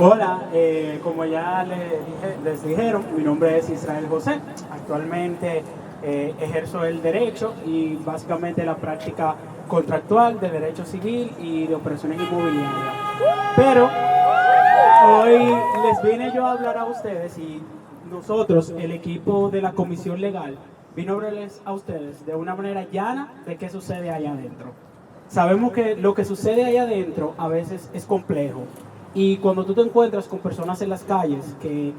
Hola, como ya les dijeron, mi nombre es Israel José. Actualmente ejerzo el derecho y básicamente la práctica contractual de derecho civil y de operaciones inmobiliarias. Pero hoy les vine yo a hablar a ustedes y nosotros, el equipo de la Comisión Legal, vino a hablarles a ustedes de una manera llana de qué sucede allá adentro. Sabemos que lo que sucede allá adentro a veces es complejo. Y cuando tú te encuentras con personas en las calles que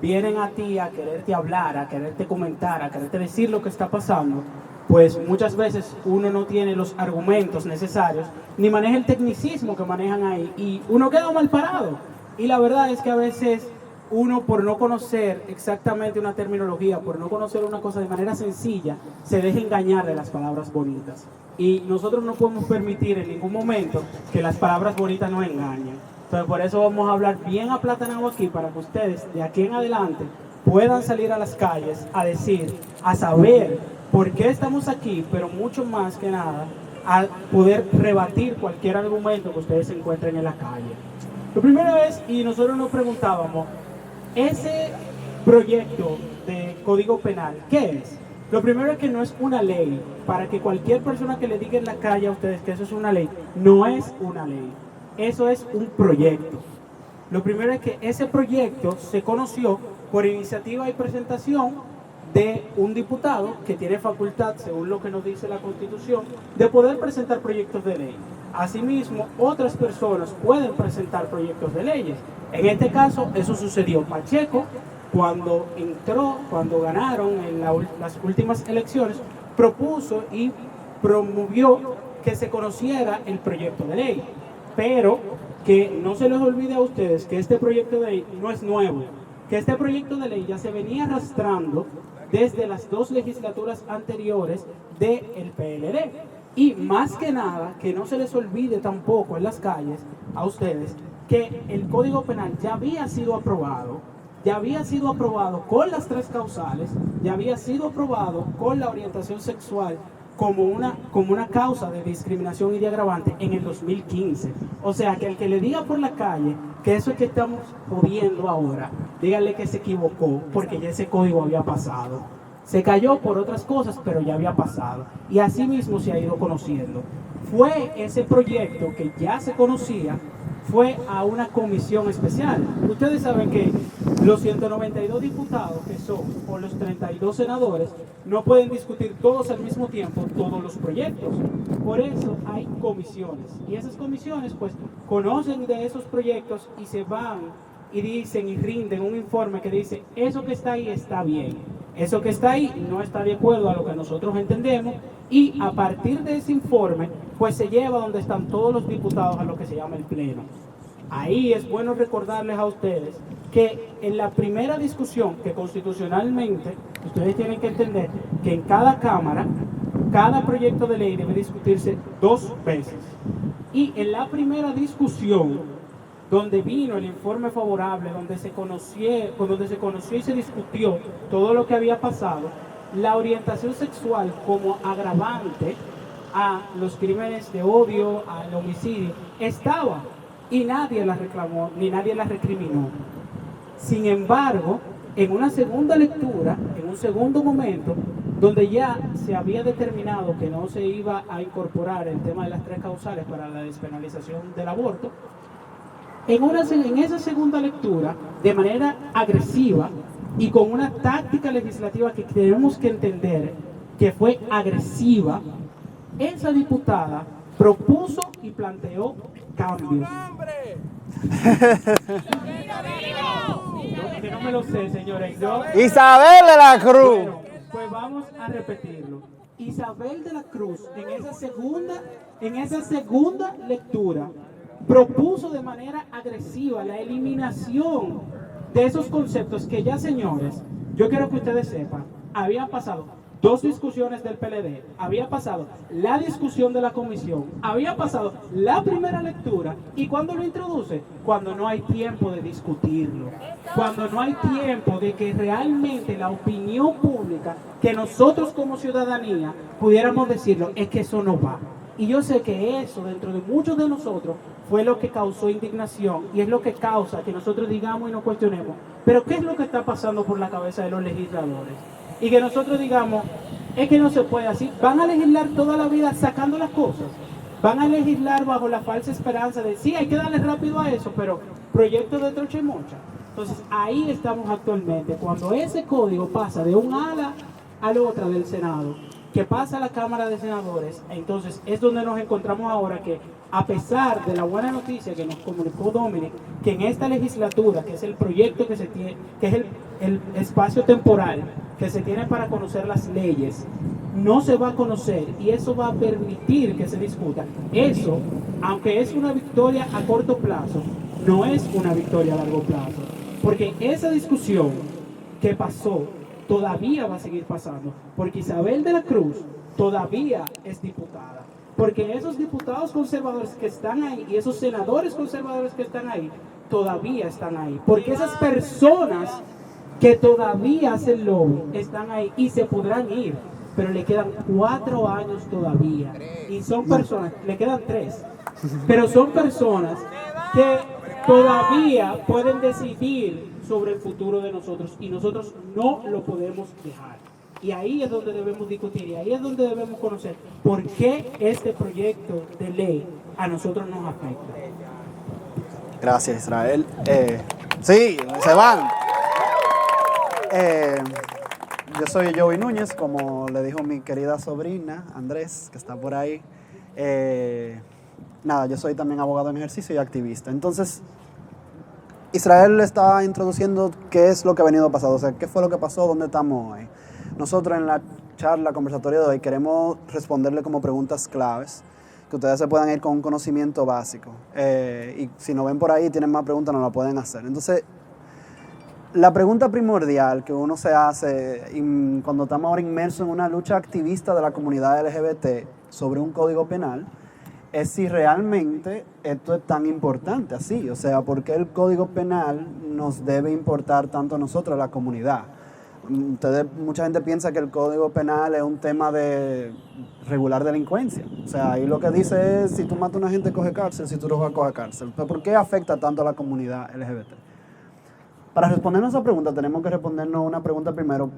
vienen a ti a quererte hablar, a quererte comentar, a quererte decir lo que está pasando, pues muchas veces uno no tiene los argumentos necesarios, ni maneja el tecnicismo que manejan ahí, y uno queda mal parado. Y la verdad es que a veces uno, por no conocer exactamente una terminología, por no conocer una cosa de manera sencilla, se deja engañar de las palabras bonitas. Y nosotros no podemos permitir en ningún momento que las palabras bonitas nos engañen. Entonces por eso vamos a hablar bien aplatanado aquí, para que ustedes de aquí en adelante puedan salir a las calles a decir, a saber por qué estamos aquí, pero mucho más que nada a poder rebatir cualquier argumento que ustedes se encuentren en la calle. Lo primero es, y nosotros nos preguntábamos, ese proyecto de Código Penal, ¿qué es? Lo primero es que no es una ley. Para que cualquier persona que le diga en la calle a ustedes que eso es una ley, no es una ley. Eso es un proyecto. Lo primero es que ese proyecto se conoció por iniciativa y presentación de un diputado que tiene facultad, según lo que nos dice la Constitución, de poder presentar proyectos de ley. Asimismo, otras personas pueden presentar proyectos de leyes. En este caso, eso sucedió. Pacheco, cuando ganaron en las últimas elecciones, propuso y promovió que se conociera el proyecto de ley. Pero que no se les olvide a ustedes que este proyecto de ley no es nuevo, que este proyecto de ley ya se venía arrastrando desde las dos legislaturas anteriores del PLD. Y más que nada, que no se les olvide tampoco en las calles a ustedes que el Código Penal ya había sido aprobado con las 3 causales, ya había sido aprobado con la orientación sexual como una causa de discriminación y de agravante en el 2015. O sea, que el que le diga por la calle que eso es que estamos jodiendo ahora, díganle que se equivocó, porque ya ese código había pasado. Se cayó por otras cosas, pero ya había pasado. Y así mismo se ha ido conociendo. Fue ese proyecto que ya se conocía, fue a una comisión especial. Ustedes saben que los 192 diputados que son, o los 32 senadores, no pueden discutir todos al mismo tiempo todos los proyectos. Por eso hay comisiones. Y esas comisiones pues conocen de esos proyectos y se van y dicen y rinden un informe que dice, eso que está ahí está bien, eso que está ahí no está de acuerdo a lo que nosotros entendemos, y a partir de ese informe pues se lleva donde están todos los diputados a lo que se llama el pleno. Ahí es bueno recordarles a ustedes que en la primera discusión, que constitucionalmente ustedes tienen que entender que en cada cámara, cada proyecto de ley debe discutirse 2 veces. Y en la primera discusión, donde vino el informe favorable, donde se conoció y se discutió todo lo que había pasado, la orientación sexual como agravante a los crímenes de odio, al homicidio, estaba, y nadie la reclamó ni nadie la recriminó. Sin embargo, en una segunda lectura, en un segundo momento, donde ya se había determinado que no se iba a incorporar el tema de las 3 causales para la despenalización del aborto, en esa segunda lectura, de manera agresiva y con una táctica legislativa que tenemos que entender que fue agresiva, esa diputada propuso y planteó cambios. Que no me lo sé, señores. Isabel de la Cruz. Bueno, pues vamos a repetirlo. Isabel de la Cruz, en esa segunda lectura, propuso de manera agresiva la eliminación de esos conceptos que ya, señores, yo quiero que ustedes sepan, habían pasado 2 discusiones del PLD, había pasado la discusión de la comisión, había pasado la primera lectura, y cuando lo introduce, cuando no hay tiempo de discutirlo, cuando no hay tiempo de que realmente la opinión pública, que nosotros como ciudadanía pudiéramos decirlo, es que eso no va. Y yo sé que eso, dentro de muchos de nosotros, fue lo que causó indignación y es lo que causa que nosotros digamos y nos cuestionemos, pero ¿qué es lo que está pasando por la cabeza de los legisladores? Y que nosotros digamos, es que no se puede así. Van a legislar toda la vida sacando las cosas. Van a legislar bajo la falsa esperanza de, sí, hay que darle rápido a eso, pero proyectos de trocha y mocha. Entonces, ahí estamos actualmente. Cuando ese código pasa de un ala a la otra del Senado, que pasa a la Cámara de Senadores, entonces es donde nos encontramos ahora que, a pesar de la buena noticia que nos comunicó Dominic, que en esta legislatura, que es el proyecto que se tiene, que es el espacio temporal que se tiene para conocer las leyes, no se va a conocer y eso va a permitir que se discuta. Eso, aunque es una victoria a corto plazo, no es una victoria a largo plazo, porque esa discusión que pasó todavía va a seguir pasando, porque Isabel de la Cruz todavía es diputada, porque esos diputados conservadores que están ahí y esos senadores conservadores que están ahí todavía están ahí, porque esas personas que todavía hacen lobby están ahí y se podrán ir, pero le quedan 4 años todavía y son personas, le quedan 3, pero son personas que todavía pueden decidir sobre el futuro de nosotros y nosotros no lo podemos dejar. Y ahí es donde debemos discutir y ahí es donde debemos conocer por qué este proyecto de ley a nosotros nos afecta. Gracias, Israel. Sí, se van. Yo soy Joey Núñez, como le dijo mi querida sobrina Andrés, que está por ahí. Nada, yo soy también abogado en ejercicio y activista. Entonces, Israel está introduciendo qué es lo que ha venido pasando, o sea, qué fue lo que pasó, dónde estamos hoy. Nosotros en la charla conversatoria de hoy queremos responderle como preguntas claves, que ustedes se puedan ir con un conocimiento básico. Y si nos ven por ahí y tienen más preguntas, nos la pueden hacer. Entonces, la pregunta primordial que uno se hace cuando estamos ahora inmersos en una lucha activista de la comunidad LGBT sobre un código penal es si realmente esto es tan importante así. O sea, ¿por qué el código penal nos debe importar tanto a nosotros, a la comunidad? Mucha gente piensa que el código penal es un tema de regular delincuencia. O sea, ahí lo que dice es, si tú matas a una gente, coge cárcel, si tú no vas a coger cárcel. Pero ¿por qué afecta tanto a la comunidad LGBT? Para respondernos a esa pregunta, tenemos que respondernos una pregunta primero.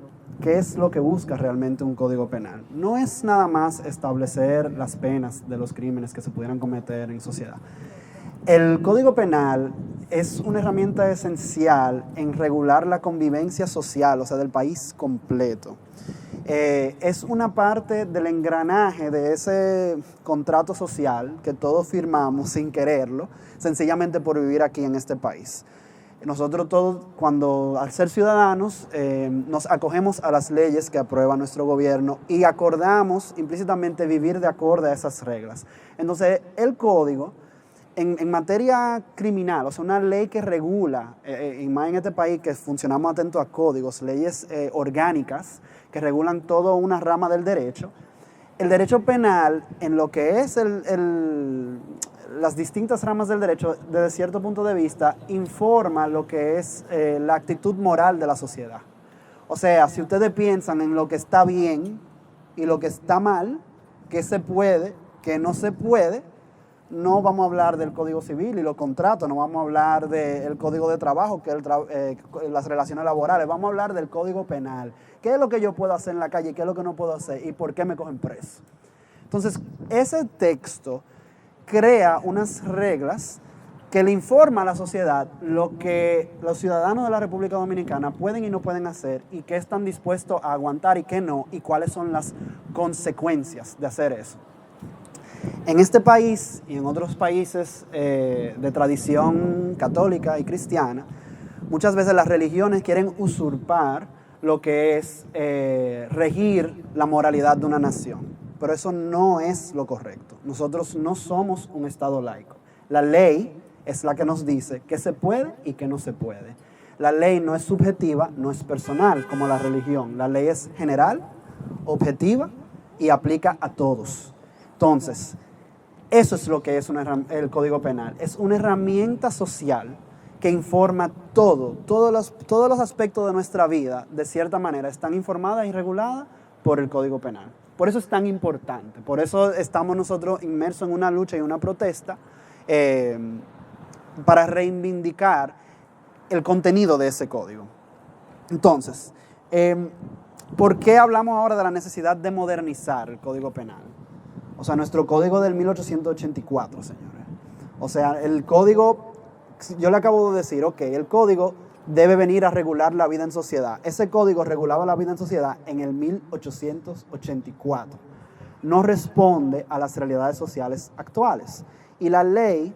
¿Qué es lo que busca realmente un código penal? No es nada más establecer las penas de los crímenes que se pudieran cometer en sociedad. El código penal es una herramienta esencial en regular la convivencia social, o sea, del país completo. Es una parte del engranaje de ese contrato social que todos firmamos sin quererlo, sencillamente por vivir aquí en este país. Nosotros todos, al ser ciudadanos, nos acogemos a las leyes que aprueba nuestro gobierno y acordamos implícitamente vivir de acuerdo a esas reglas. Entonces, el código, en materia criminal, o sea, una ley que regula, y más en este país que funcionamos atentos a códigos, leyes orgánicas que regulan toda una rama del derecho, el derecho penal, en lo que es las distintas ramas del derecho, desde cierto punto de vista, informa lo que es la actitud moral de la sociedad. O sea, si ustedes piensan en lo que está bien y lo que está mal, qué se puede, qué no se puede, no vamos a hablar del Código Civil y los contratos, no vamos a hablar del Código de Trabajo, que es las relaciones laborales, vamos a hablar del Código Penal. ¿Qué es lo que yo puedo hacer en la calle? ¿Qué es lo que no puedo hacer? ¿Y por qué me cogen preso? Entonces, ese texto crea unas reglas que le informa a la sociedad lo que los ciudadanos de la República Dominicana pueden y no pueden hacer y qué están dispuestos a aguantar y qué no, y cuáles son las consecuencias de hacer eso. En este país y en otros países de tradición católica y cristiana, muchas veces las religiones quieren usurpar lo que es regir la moralidad de una nación. Pero eso no es lo correcto. Nosotros no somos un Estado laico. La ley es la que nos dice qué se puede y qué no se puede. La ley no es subjetiva, no es personal como la religión. La ley es general, objetiva y aplica a todos. Entonces, eso es lo que es el Código Penal. Es una herramienta social que informa todos los aspectos de nuestra vida, de cierta manera, están informadas y reguladas por el Código Penal. Por eso es tan importante, por eso estamos nosotros inmersos en una lucha y una protesta para reivindicar el contenido de ese código. Entonces, ¿por qué hablamos ahora de la necesidad de modernizar el Código Penal? O sea, nuestro código del 1884, señores. O sea, el código, yo le acabo de decir, ok, el código debe venir a regular la vida en sociedad. Ese código regulaba la vida en sociedad en el 1884. No responde a las realidades sociales actuales. Y la ley,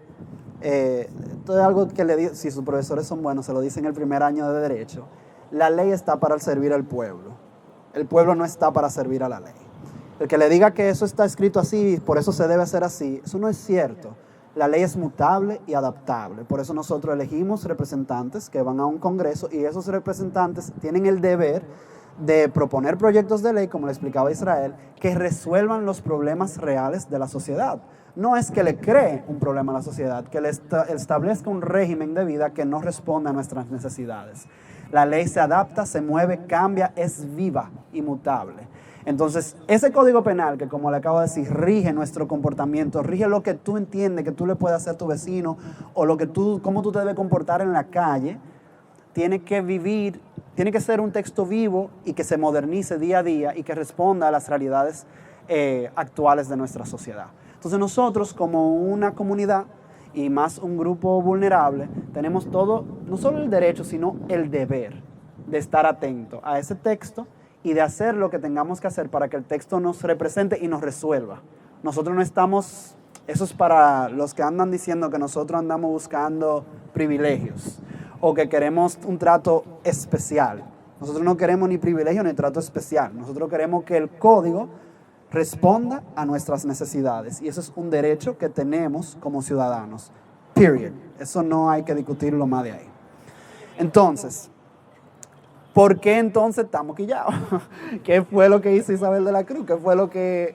esto es algo que le digo, si sus profesores son buenos, se lo dicen en el primer año de Derecho, la ley está para servir al pueblo. El pueblo no está para servir a la ley. El que le diga que eso está escrito así y por eso se debe hacer así, eso no es cierto. La ley es mutable y adaptable. Por eso nosotros elegimos representantes que van a un congreso y esos representantes tienen el deber de proponer proyectos de ley, como le explicaba Israel, que resuelvan los problemas reales de la sociedad. No es que le cree un problema a la sociedad, que le establezca un régimen de vida que no responda a nuestras necesidades. La ley se adapta, se mueve, cambia, es viva y mutable. Entonces, ese código penal que, como le acabo de decir, rige nuestro comportamiento, rige lo que tú entiendes que tú le puedes hacer a tu vecino o cómo tú te debes comportar en la calle, tiene que ser un texto vivo y que se modernice día a día y que responda a las realidades actuales de nuestra sociedad. Entonces nosotros, como una comunidad y más un grupo vulnerable, tenemos todo, no solo el derecho, sino el deber de estar atento a ese texto y de hacer lo que tengamos que hacer para que el texto nos represente y nos resuelva. Nosotros no estamos, eso es para los que andan diciendo que nosotros andamos buscando privilegios o que queremos un trato especial. Nosotros no queremos ni privilegio ni trato especial. Nosotros queremos que el código responda a nuestras necesidades y eso es un derecho que tenemos como ciudadanos. Period. Eso no hay que discutirlo más de ahí. Entonces, ¿por qué entonces estamos quillados? ¿Qué fue lo que hizo Isabel de la Cruz? ¿Qué fue lo que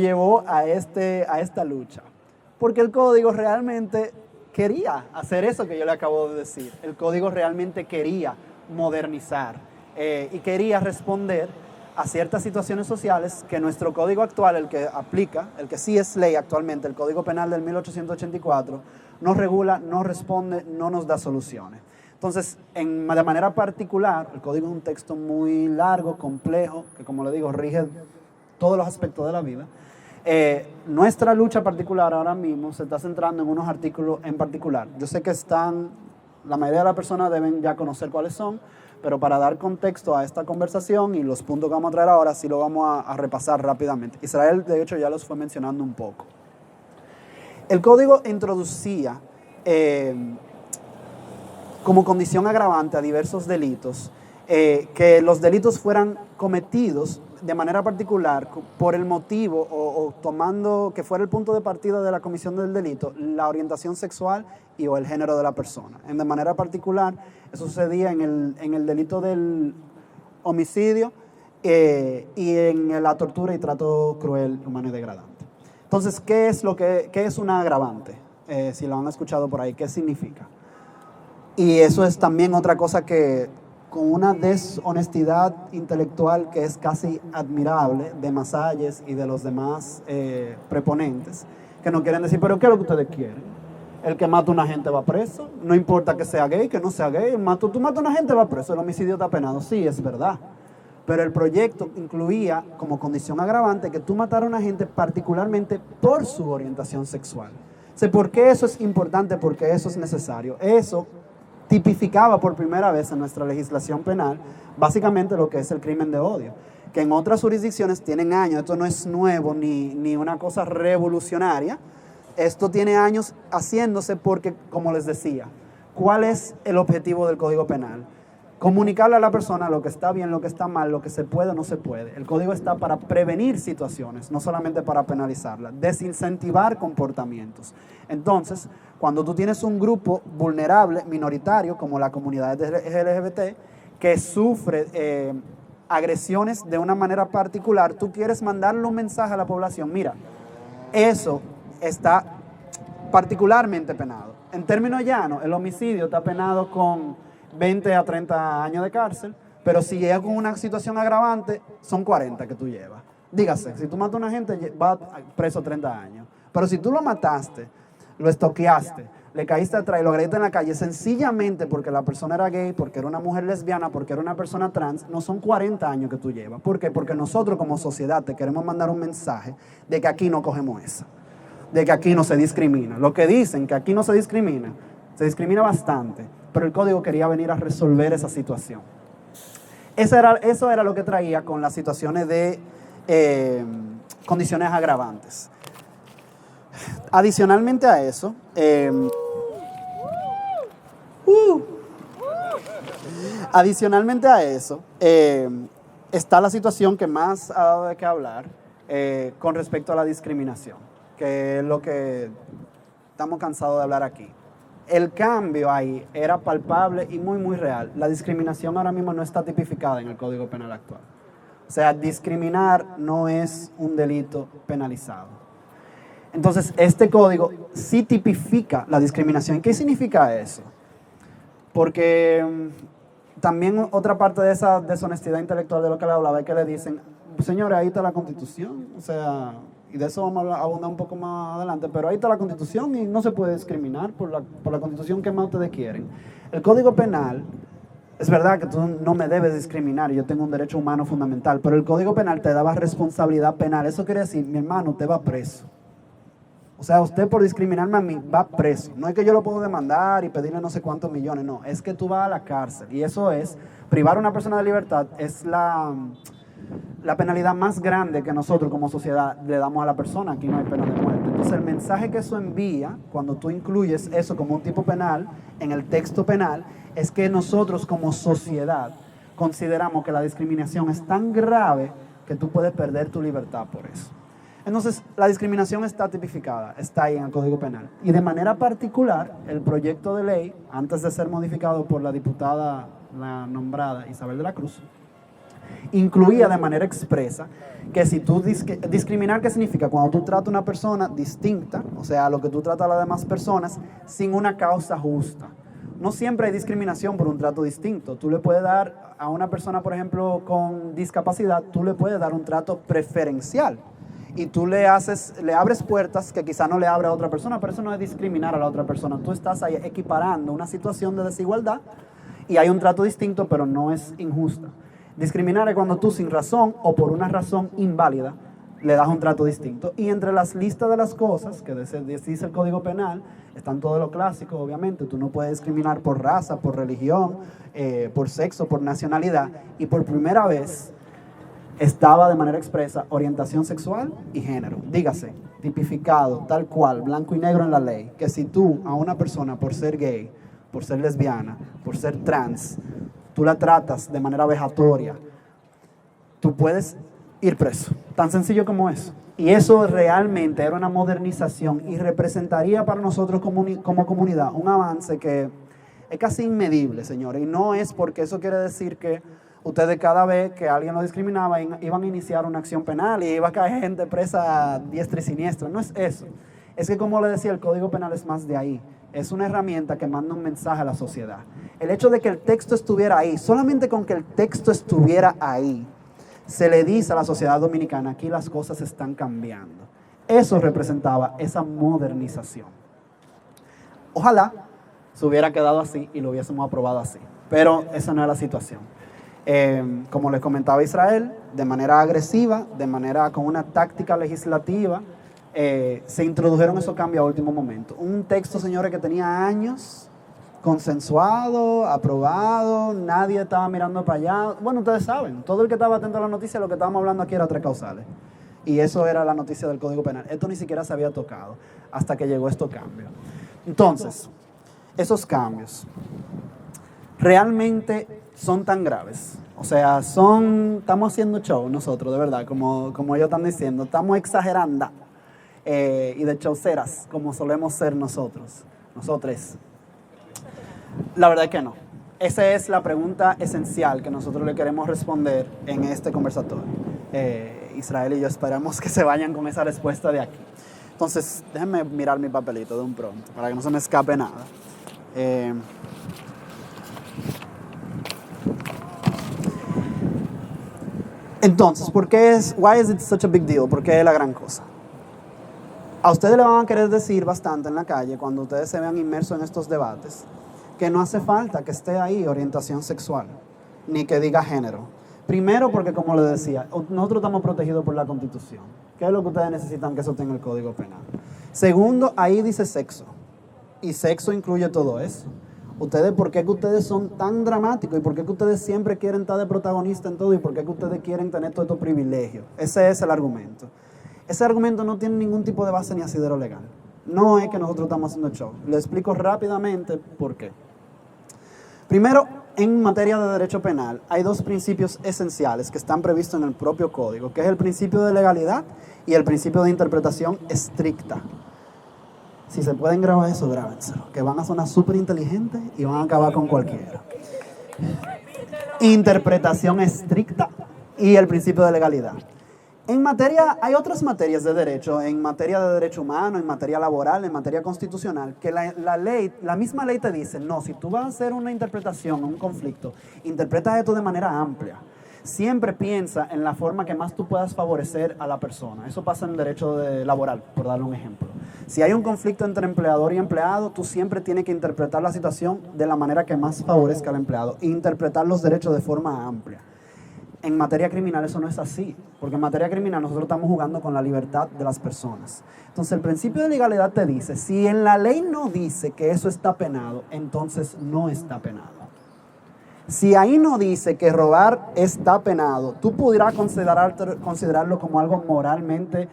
llevó a esta lucha? Porque el código realmente quería hacer eso que yo le acabo de decir. El código realmente quería modernizar y quería responder a ciertas situaciones sociales que nuestro código actual, el que aplica, el que sí es ley actualmente, el Código Penal del 1884, no regula, no responde, no nos da soluciones. Entonces, de manera particular, el código es un texto muy largo, complejo, que como le digo, rige todos los aspectos de la vida. Nuestra lucha particular ahora mismo se está centrando en unos artículos en particular. Yo sé que la mayoría de las personas deben ya conocer cuáles son, pero para dar contexto a esta conversación y los puntos que vamos a traer ahora, sí lo vamos a repasar rápidamente. Israel, de hecho, ya los fue mencionando un poco. El código introducía como condición agravante a diversos delitos, que los delitos fueran cometidos de manera particular por el motivo o tomando que fuera el punto de partida de la comisión del delito, la orientación sexual o el género de la persona. De manera particular, eso sucedía en el delito del homicidio y en la tortura y trato cruel, humano y degradante. Entonces, ¿qué es una agravante? Si lo han escuchado por ahí, ¿qué significa? Y eso es también otra cosa que, con una deshonestidad intelectual que es casi admirable de Masalles y de los demás preponentes, que no quieren decir, pero ¿qué es lo que ustedes quieren? El que mata a una gente va preso, no importa que sea gay, que no sea gay, tú matas a una gente va preso, el homicidio está penado, sí, es verdad. Pero el proyecto incluía como condición agravante que tú mataras a una gente particularmente por su orientación sexual. ¿Por qué eso es importante? Porque eso es necesario. Eso tipificaba por primera vez en nuestra legislación penal básicamente lo que es el crimen de odio, que en otras jurisdicciones tienen años, esto no es nuevo ni una cosa revolucionaria, esto tiene años haciéndose porque, como les decía, ¿cuál es el objetivo del Código Penal? Comunicarle a la persona lo que está bien, lo que está mal, lo que se puede o no se puede. El código está para prevenir situaciones, no solamente para penalizarlas, desincentivar comportamientos. Entonces, cuando tú tienes un grupo vulnerable, minoritario, como la comunidad LGBT, que sufre agresiones de una manera particular, tú quieres mandarle un mensaje a la población, mira, eso está particularmente penado. En términos llanos, el homicidio está penado con 20 a 30 años de cárcel, pero si llega con una situación agravante, son 40 que tú llevas. Dígase, si tú matas a una gente, va preso 30 años. Pero si tú lo mataste, lo estoqueaste, le caíste atrás y lo agrediste en la calle, sencillamente porque la persona era gay, porque era una mujer lesbiana, porque era una persona trans, no son 40 años que tú llevas. ¿Por qué? Porque nosotros como sociedad te queremos mandar un mensaje de que aquí no cogemos esa, de que aquí no se discrimina. Lo que dicen que aquí no se discrimina bastante, pero el código quería venir a resolver esa situación. Eso era lo que traía con las situaciones de condiciones agravantes. Adicionalmente a eso, está la situación que más ha dado de qué hablar con respecto a la discriminación, que es lo que estamos cansados de hablar aquí. El cambio ahí era palpable y muy, muy real. La discriminación ahora mismo no está tipificada en el Código Penal actual. O sea, discriminar no es un delito penalizado. Entonces, este código sí tipifica la discriminación. ¿Qué significa eso? Porque también otra parte de esa deshonestidad intelectual de lo que le hablaba es que le dicen, señores, ahí está la Constitución, o sea, y de eso vamos a abundar un poco más adelante, pero ahí está la Constitución y no se puede discriminar por la Constitución que más ustedes quieren. El Código Penal, es verdad que tú no me debes discriminar, yo tengo un derecho humano fundamental, pero el Código Penal te daba responsabilidad penal. Eso quiere decir, mi hermano, usted va preso. O sea, usted por discriminarme a mí va preso. No es que yo lo puedo demandar y pedirle no sé cuántos millones, no. Es que tú vas a la cárcel. Y eso es, privar a una persona de libertad es la penalidad más grande que nosotros como sociedad le damos a la persona. Aquí no hay pena de muerte. Entonces el mensaje que eso envía, cuando tú incluyes eso como un tipo penal en el texto penal, es que nosotros como sociedad consideramos que la discriminación es tan grave que tú puedes perder tu libertad por eso. Entonces, la discriminación está tipificada, está ahí en el Código Penal. Y de manera particular, el proyecto de ley, antes de ser modificado por la diputada, la nombrada Isabel de la Cruz, incluía de manera expresa que si tú discriminar, ¿qué significa? Cuando tú tratas a una persona distinta, o sea, lo que tú tratas a las demás personas, sin una causa justa. No siempre hay discriminación por un trato distinto. Tú le puedes dar a una persona, por ejemplo, con discapacidad, tú le puedes dar un trato preferencial. Y tú le abres puertas que quizá no le abre a otra persona, pero eso no es discriminar a la otra persona. Tú estás ahí equiparando una situación de desigualdad y hay un trato distinto, pero no es injusta. Discriminar es cuando tú sin razón o por una razón inválida le das un trato distinto. Y entre las listas de las cosas que dice el Código Penal, están todo lo clásico, obviamente. Tú no puedes discriminar por raza, por religión, por sexo, por nacionalidad. Y por primera vez estaba de manera expresa orientación sexual y género. Dígase, tipificado, tal cual, blanco y negro en la ley, que si tú a una persona por ser gay, por ser lesbiana, por ser trans, tú la tratas de manera vejatoria, tú puedes ir preso. Tan sencillo como eso. Y eso realmente era una modernización y representaría para nosotros como comunidad un avance que es casi inmedible, señores. Y no es porque eso quiere decir que ustedes cada vez que alguien lo discriminaba iban a iniciar una acción penal y iba a caer gente presa a diestra y siniestra. No es eso. Es que, como le decía, el Código Penal es más de ahí. Es una herramienta que manda un mensaje a la sociedad. El hecho de que el texto estuviera ahí, solamente con que el texto estuviera ahí, se le dice a la sociedad dominicana, aquí las cosas están cambiando. Eso representaba esa modernización. Ojalá se hubiera quedado así y lo hubiésemos aprobado así. Pero esa no es la situación. Como les comentaba Israel, de manera agresiva, con una táctica legislativa, se introdujeron esos cambios a último momento. Un texto, señores, que tenía años, consensuado, aprobado, nadie estaba mirando para allá. Bueno, ustedes saben, todo el que estaba atento a la noticia, lo que estábamos hablando aquí era 3 causales. Y eso era la noticia del Código Penal. Esto ni siquiera se había tocado hasta que llegó estos cambios. Entonces, esos cambios realmente son tan graves. O sea, estamos haciendo show nosotros, de verdad, como ellos están diciendo. Estamos exagerando y de showceras, como solemos ser nosotros. La verdad es que no. Esa es la pregunta esencial que nosotros le queremos responder en este conversatorio. Israel y yo esperamos que se vayan con esa respuesta de aquí. Entonces, déjenme mirar mi papelito de un pronto, para que no se me escape nada. Entonces, why is it such a big deal? ¿Por qué es la gran cosa? A ustedes le van a querer decir bastante en la calle, cuando ustedes se vean inmersos en estos debates, que no hace falta que esté ahí orientación sexual, ni que diga género. Primero porque, como les decía, nosotros estamos protegidos por la Constitución. ¿Qué es lo que ustedes necesitan que eso tenga el Código Penal? Segundo, ahí dice sexo. Y sexo incluye todo eso. ¿Por qué que ustedes son tan dramáticos? ¿Y por qué que ustedes siempre quieren estar de protagonista en todo? ¿Y por qué que ustedes quieren tener todos estos privilegios? Ese es el argumento. Ese argumento no tiene ningún tipo de base ni asidero legal. No es que nosotros estamos haciendo show. Le explico rápidamente por qué. Primero, en materia de derecho penal, hay dos principios esenciales que están previstos en el propio código, que es el principio de legalidad y el principio de interpretación estricta. Si se pueden grabar eso, grábenselo, que van a sonar súper inteligentes y van a acabar con cualquiera. Interpretación estricta y el principio de legalidad. Hay otras materias de derecho, en materia de derecho humano, en materia laboral, en materia constitucional, que la misma ley te dice, no, si tú vas a hacer una interpretación, un conflicto, interpreta esto de manera amplia. Siempre piensa en la forma que más tú puedas favorecer a la persona. Eso pasa en el derecho laboral, por darle un ejemplo. Si hay un conflicto entre empleador y empleado, tú siempre tienes que interpretar la situación de la manera que más favorezca al empleado e interpretar los derechos de forma amplia. En materia criminal eso no es así, porque en materia criminal nosotros estamos jugando con la libertad de las personas. Entonces el principio de legalidad te dice, si en la ley no dice que eso está penado, entonces no está penado. Si ahí no dice que robar está penado, tú pudieras considerarlo como algo moralmente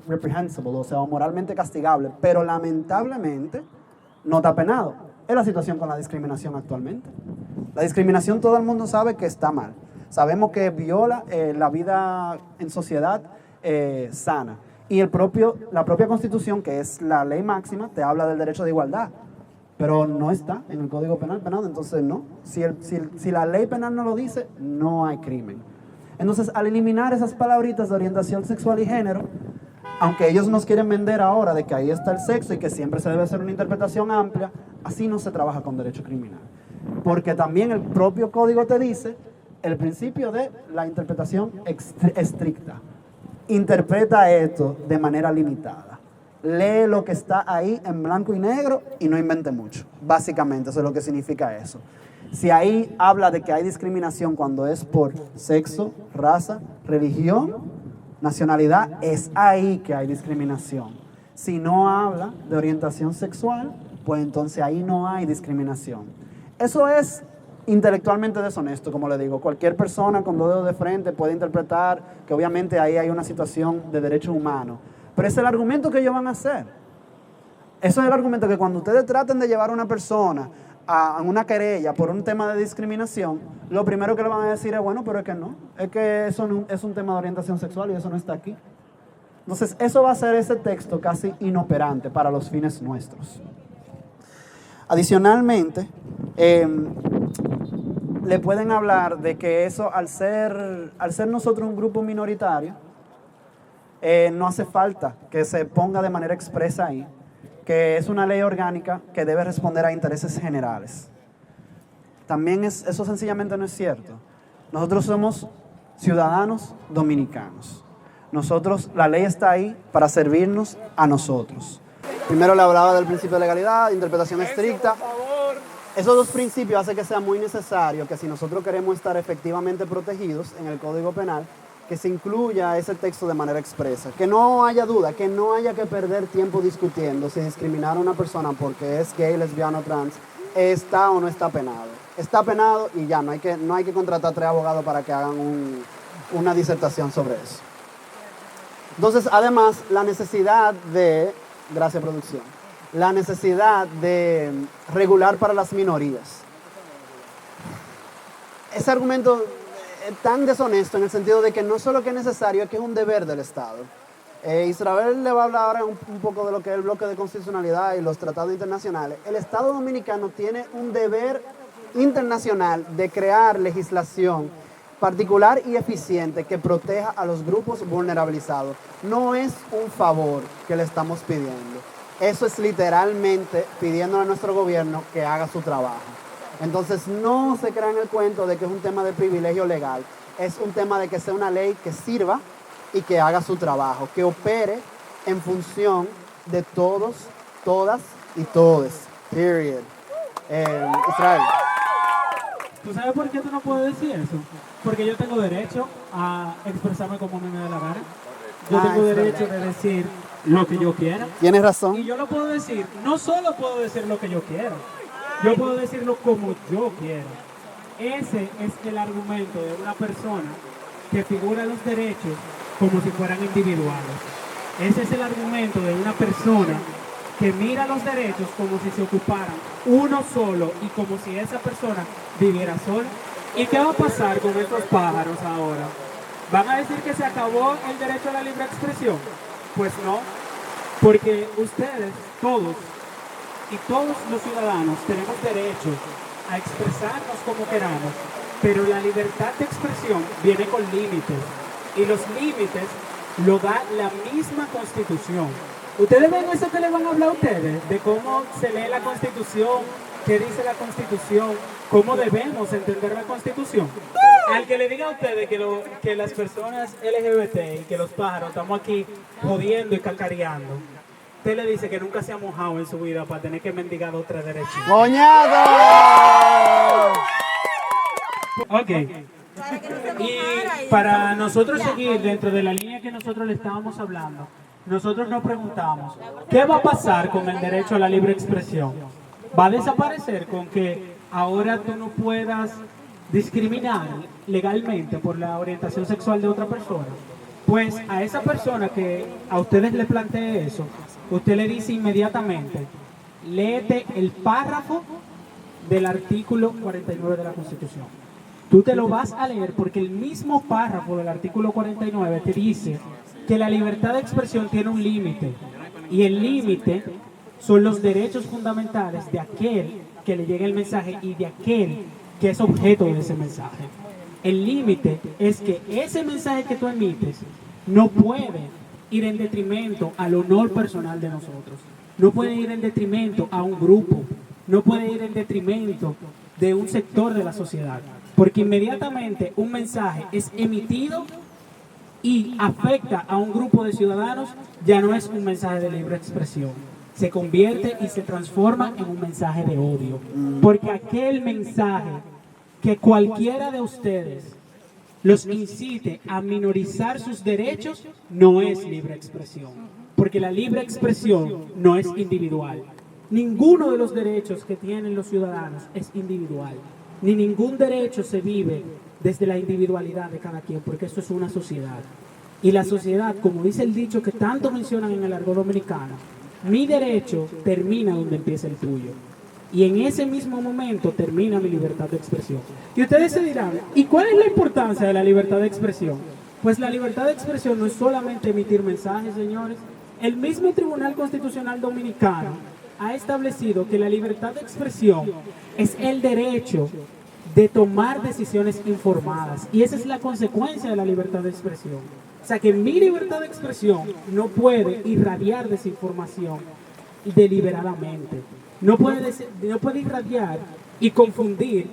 reprehensible, o sea, moralmente castigable, pero lamentablemente no está penado. Es la situación con la discriminación actualmente. La discriminación todo el mundo sabe que está mal. Sabemos que viola la vida en sociedad sana. Y la propia Constitución, que es la ley máxima, te habla del derecho de igualdad. Pero no está en el Código Penal penado, entonces no. Si la ley penal no lo dice, no hay crimen. Entonces, al eliminar esas palabritas de orientación sexual y género, aunque ellos nos quieren vender ahora de que ahí está el sexo y que siempre se debe hacer una interpretación amplia, así no se trabaja con derecho criminal. Porque también el propio código te dice el principio de la interpretación estricta. Interpreta esto de manera limitada. Lee lo que está ahí en blanco y negro y no invente mucho. Básicamente, eso es lo que significa eso. Si ahí habla de que hay discriminación cuando es por sexo, raza, religión, nacionalidad, es ahí que hay discriminación. Si no habla de orientación sexual, pues entonces ahí no hay discriminación. Eso es intelectualmente deshonesto, como le digo. Cualquier persona con dos dedos de frente puede interpretar que obviamente ahí hay una situación de derecho humano. Pero ese es el argumento que ellos van a hacer. Eso es el argumento que cuando ustedes traten de llevar a una persona a una querella por un tema de discriminación, lo primero que le van a decir es, bueno, pero es que no. Es que eso no, es un tema de orientación sexual y eso no está aquí. Entonces, eso va a hacer ese texto casi inoperante para los fines nuestros. Adicionalmente, le pueden hablar de que eso, al ser nosotros un grupo minoritario, no hace falta que se ponga de manera expresa ahí, que es una ley orgánica que debe responder a intereses generales. También eso sencillamente no es cierto. Nosotros somos ciudadanos dominicanos. La ley está ahí para servirnos a nosotros. Primero le hablaba del principio de legalidad, interpretación estricta. Esos dos principios hacen que sea muy necesario que si nosotros queremos estar efectivamente protegidos en el Código Penal, que se incluya ese texto de manera expresa. Que no haya duda, que no haya que perder tiempo discutiendo si discriminar a una persona porque es gay, lesbiano, trans, está o no está penado. Está penado y ya, no hay que contratar 3 abogados para que hagan una disertación sobre eso. Entonces, además, gracias producción, la necesidad de regular para las minorías. Ese argumento tan deshonesto en el sentido de que no solo que es necesario, es que es un deber del Estado. Israel le va a hablar ahora un poco de lo que es el bloque de constitucionalidad y los tratados internacionales. El Estado dominicano tiene un deber internacional de crear legislación particular y eficiente que proteja a los grupos vulnerabilizados. No es un favor que le estamos pidiendo. Eso es literalmente pidiéndole a nuestro gobierno que haga su trabajo. Entonces no se crean el cuento de que es un tema de privilegio legal. es un tema de que sea una ley que sirva y que haga su trabajo, que opere en función de todos, todas y todes. Period. Israel. ¿Tú sabes por qué tú no puedes decir eso? Porque yo tengo derecho a expresarme como me dé la gana. Yo tengo es derecho de decir lo que yo quiera. Tienes Y razón. yo lo puedo decir, no solo puedo decir lo que yo quiero, yo puedo decirlo como yo quiero. Ese es el argumento de una persona que figura los derechos como si fueran individuales. Ese es el argumento de una persona que mira los derechos como si se ocuparan uno solo y como si esa persona viviera sola. ¿Y qué va a pasar con estos pájaros ahora? ¿Van a decir que se acabó el derecho a la libre expresión? Pues no, porque ustedes, todos, y todos los ciudadanos tenemos derecho a expresarnos como queramos, pero la libertad de expresión viene con límites, y los límites lo da la misma Constitución. ¿Ustedes ven eso que le van a hablar a ustedes? De cómo se lee la Constitución, qué dice la Constitución, cómo debemos entender la Constitución. Al que le diga a ustedes que las personas LGBT y que los pájaros estamos aquí jodiendo y cacareando, usted le dice que nunca se ha mojado en su vida para tener que mendigar otros derechos. ¡Moñado! Ok. Y para nosotros seguir dentro de la línea que nosotros le estábamos hablando, nosotros nos preguntamos, ¿qué va a pasar con el derecho a la libre expresión? ¿Va a desaparecer con que ahora tú no puedas discriminar legalmente por la orientación sexual de otra persona? Pues a esa persona que a ustedes le plantee eso, usted le dice inmediatamente, léete el párrafo del artículo 49 de la Constitución. Tú te lo vas a leer porque el mismo párrafo del artículo 49 te dice que la libertad de expresión tiene un límite, y el límite son los derechos fundamentales de aquel que le llega el mensaje y de aquel que es objeto de ese mensaje. El límite es que ese mensaje que tú emites no puede ir en detrimento al honor personal de nosotros, no puede ir en detrimento a un grupo, no puede ir en detrimento de un sector de la sociedad, porque inmediatamente un mensaje es emitido y afecta a un grupo de ciudadanos, ya no es un mensaje de libre expresión, se convierte y se transforma en un mensaje de odio, porque aquel mensaje que cualquiera de ustedes los incite a minorizar sus derechos no es libre expresión, porque la libre expresión no es individual. Ninguno de los derechos que tienen los ciudadanos es individual, ni ningún derecho se vive desde la individualidad de cada quien, porque esto es una sociedad. Y la sociedad, como dice el dicho que tanto mencionan en el argot dominicano, mi derecho termina donde empieza el tuyo. Y en ese mismo momento termina mi libertad de expresión. Y ustedes se dirán, ¿y cuál es la importancia de la libertad de expresión? Pues la libertad de expresión no es solamente emitir mensajes, señores. El mismo Tribunal Constitucional Dominicano ha establecido que la libertad de expresión es el derecho de tomar decisiones informadas. Y esa es la consecuencia de la libertad de expresión. O sea que mi libertad de expresión no puede irradiar desinformación deliberadamente. No puede irradiar y confundir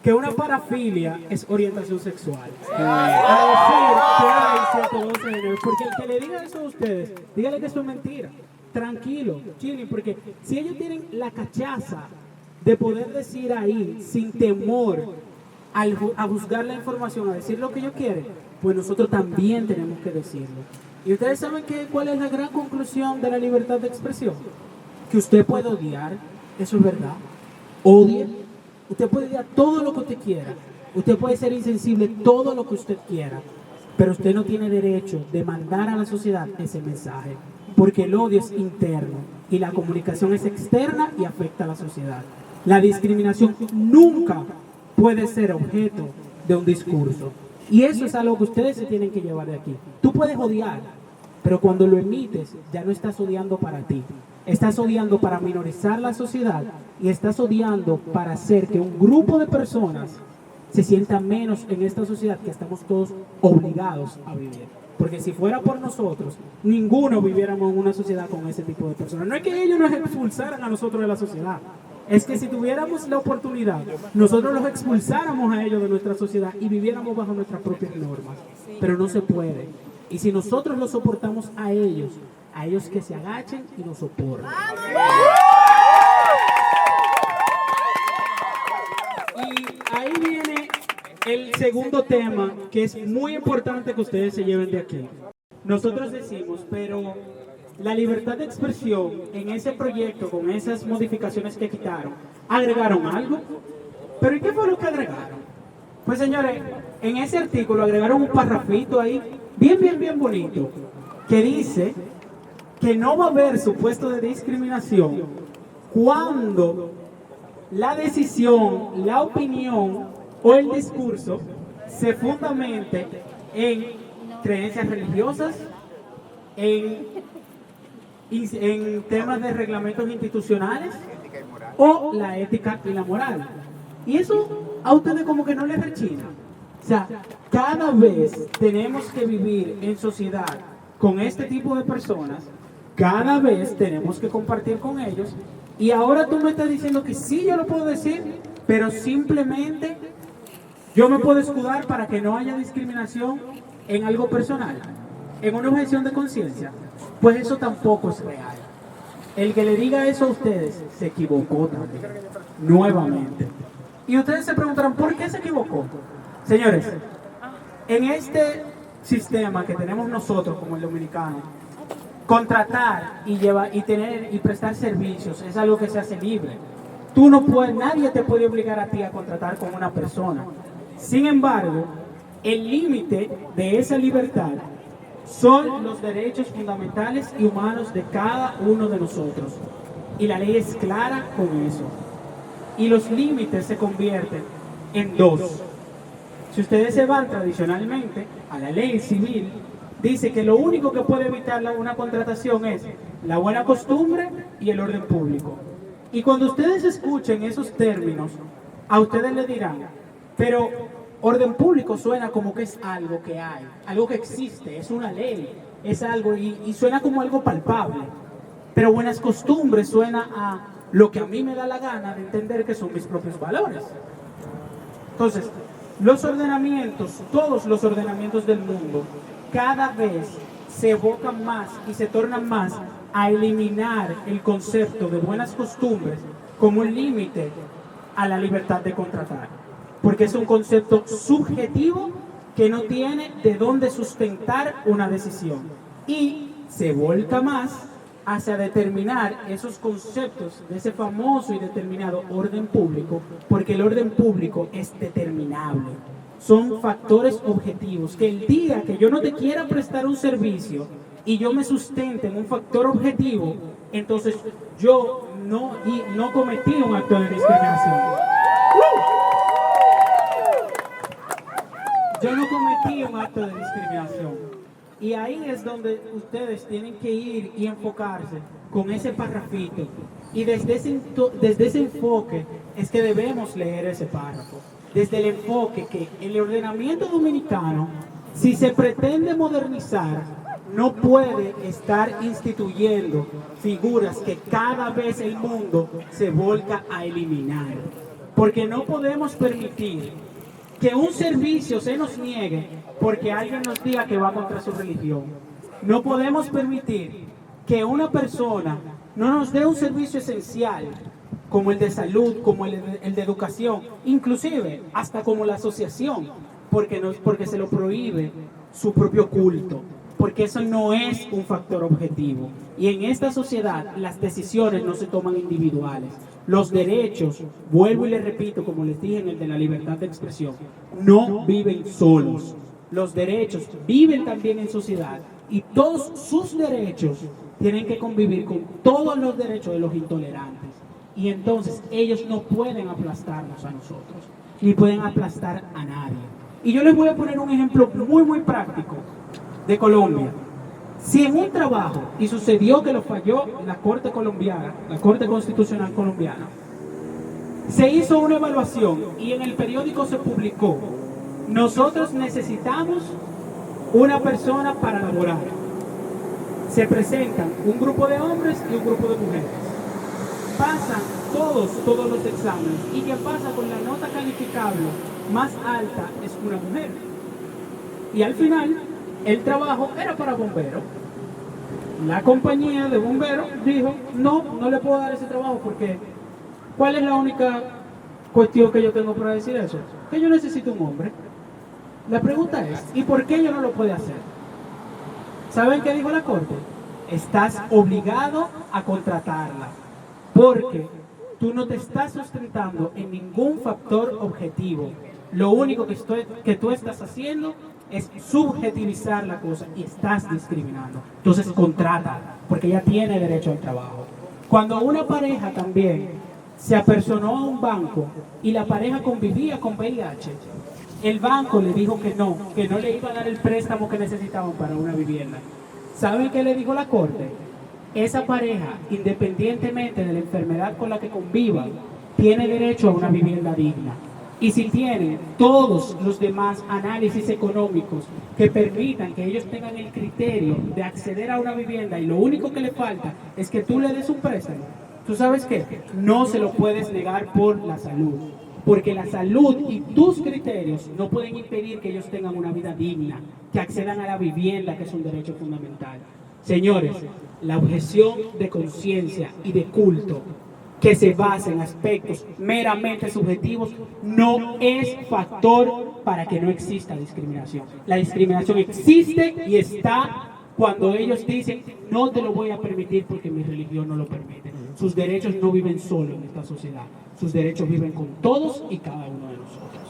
que una parafilia es orientación sexual. A decir que hay 112 géneros. Porque el que le diga eso a ustedes, dígale que eso es mentira. Tranquilo, chilling, porque si ellos tienen la cachaza de poder decir ahí, sin temor a juzgar la información, a decir lo que ellos quieren, pues nosotros también tenemos que decirlo. Y ustedes saben cuál es la gran conclusión de la libertad de expresión. Que usted puede odiar, eso es verdad. Odie, usted puede odiar todo lo que usted quiera. Usted puede ser insensible todo lo que usted quiera. Pero usted no tiene derecho de mandar a la sociedad ese mensaje. Porque el odio es interno y la comunicación es externa y afecta a la sociedad. La discriminación nunca puede ser objeto de un discurso. Y eso es algo que ustedes se tienen que llevar de aquí. Tú puedes odiar, pero cuando lo emites ya no estás odiando para ti. Estás odiando para minorizar la sociedad y estás odiando para hacer que un grupo de personas se sienta menos en esta sociedad que estamos todos obligados a vivir. Porque si fuera por nosotros, ninguno viviéramos en una sociedad con ese tipo de personas. No es que ellos nos expulsaran a nosotros de la sociedad, es que si tuviéramos la oportunidad, nosotros los expulsáramos a ellos de nuestra sociedad y viviéramos bajo nuestras propias normas. Pero no se puede. Y si nosotros los soportamos a ellos que se agachen y nos soporten. Y ahí viene el segundo tema, que es muy importante que ustedes se lleven de aquí. Nosotros decimos, pero la libertad de expresión en ese proyecto, con esas modificaciones que quitaron, ¿agregaron algo? ¿Pero y qué fue lo que agregaron? Pues señores, en ese artículo agregaron un parrafito ahí, bien bonito, que dice que no va a haber supuesto de discriminación cuando la decisión, la opinión o el discurso se fundamente en creencias religiosas, en temas de reglamentos institucionales o la ética y la moral. Y eso a ustedes como que no les rechina. O sea, cada vez tenemos que vivir en sociedad con este tipo de personas, cada vez tenemos que compartir con ellos, y ahora tú me estás diciendo que sí, yo lo puedo decir, pero simplemente yo me puedo escudar para que no haya discriminación en algo personal, en una objeción de conciencia. Pues eso tampoco es real. El que le diga eso a ustedes se equivocó también, nuevamente. Y ustedes se preguntarán, ¿por qué se equivocó? Señores, en este sistema que tenemos nosotros como el dominicano, contratar y tener y prestar servicios es algo que se hace libre. Tú no puedes, nadie te puede obligar a ti a contratar con una persona. Sin embargo, el límite de esa libertad son los derechos fundamentales y humanos de cada uno de nosotros. Y la ley es clara con eso. Y los límites se convierten en dos. Si ustedes se van tradicionalmente a la ley civil, dice que lo único que puede evitar una contratación es la buena costumbre y el orden público. Y cuando ustedes escuchen esos términos, a ustedes les dirán, pero orden público suena como que es algo que hay, algo que existe, es una ley, es algo y suena como algo palpable. Pero buenas costumbres suena a lo que a mí me da la gana de entender que son mis propios valores. Entonces, los ordenamientos, todos los ordenamientos del mundo, cada vez se evocan más y se tornan más a eliminar el concepto de buenas costumbres como un límite a la libertad de contratar. Porque es un concepto subjetivo que no tiene de dónde sustentar una decisión. Y se volca más hacia determinar esos conceptos de ese famoso y determinado orden público, porque el orden público es determinable. Son factores objetivos, que el día que yo no te quiera prestar un servicio y yo me sustente en un factor objetivo, entonces yo no cometí un acto de discriminación. Yo no cometí un acto de discriminación. Y ahí es donde ustedes tienen que ir y enfocarse con ese parrafito. Y desde ese enfoque es que debemos leer ese párrafo. Desde el enfoque que el ordenamiento dominicano, si se pretende modernizar, no puede estar instituyendo figuras que cada vez el mundo se volca a eliminar. Porque no podemos permitir que un servicio se nos niegue porque alguien nos diga que va contra su religión. No podemos permitir que una persona no nos dé un servicio esencial como el de salud, como el de educación, inclusive hasta como la asociación, porque se lo prohíbe su propio culto, porque eso no es un factor objetivo. Y en esta sociedad las decisiones no se toman individuales. Los derechos, vuelvo y les repito, como les dije en el de la libertad de expresión, no viven solos. Los derechos viven también en sociedad y todos sus derechos tienen que convivir con todos los derechos de los intolerantes. Y entonces ellos no pueden aplastarnos a nosotros, ni pueden aplastar a nadie. Y yo les voy a poner un ejemplo muy práctico de Colombia. Si en un trabajo, y sucedió que lo falló la Corte colombiana, la Corte Constitucional colombiana, se hizo una evaluación y en el periódico se publicó, nosotros necesitamos una persona para laborar. Se presentan un grupo de hombres y un grupo de mujeres. Pasan todos los exámenes, y que pasa con la nota calificable más alta es una mujer. Y al final, el trabajo era para bomberos. La compañía de bomberos dijo, no le puedo dar ese trabajo porque ¿cuál es la única cuestión que yo tengo para decir eso? Que yo necesito un hombre. La pregunta es, ¿y por qué ella no lo puede hacer? ¿Saben qué dijo la corte? Estás obligado a contratarla porque tú no te estás sustentando en ningún factor objetivo. Lo único que tú estás haciendo es subjetivizar la cosa y estás discriminando. Entonces contrata, porque ella tiene derecho al trabajo. Cuando una pareja también se apersonó a un banco y la pareja convivía con VIH, el banco le dijo que no le iba a dar el préstamo que necesitaban para una vivienda. ¿Saben qué le dijo la corte? Esa pareja, independientemente de la enfermedad con la que convivan, tiene derecho a una vivienda digna. Y si tienen todos los demás análisis económicos que permitan que ellos tengan el criterio de acceder a una vivienda y lo único que le falta es que tú le des un préstamo, ¿tú sabes qué? No se lo puedes negar por la salud. Porque la salud y tus criterios no pueden impedir que ellos tengan una vida digna, que accedan a la vivienda, que es un derecho fundamental. Señores, la objeción de conciencia y de culto que se basa en aspectos meramente subjetivos no es factor para que no exista discriminación. La discriminación existe y está cuando ellos dicen no te lo voy a permitir porque mi religión no lo permite. Sus derechos no viven solo en esta sociedad, sus derechos viven con todos y cada uno de nosotros.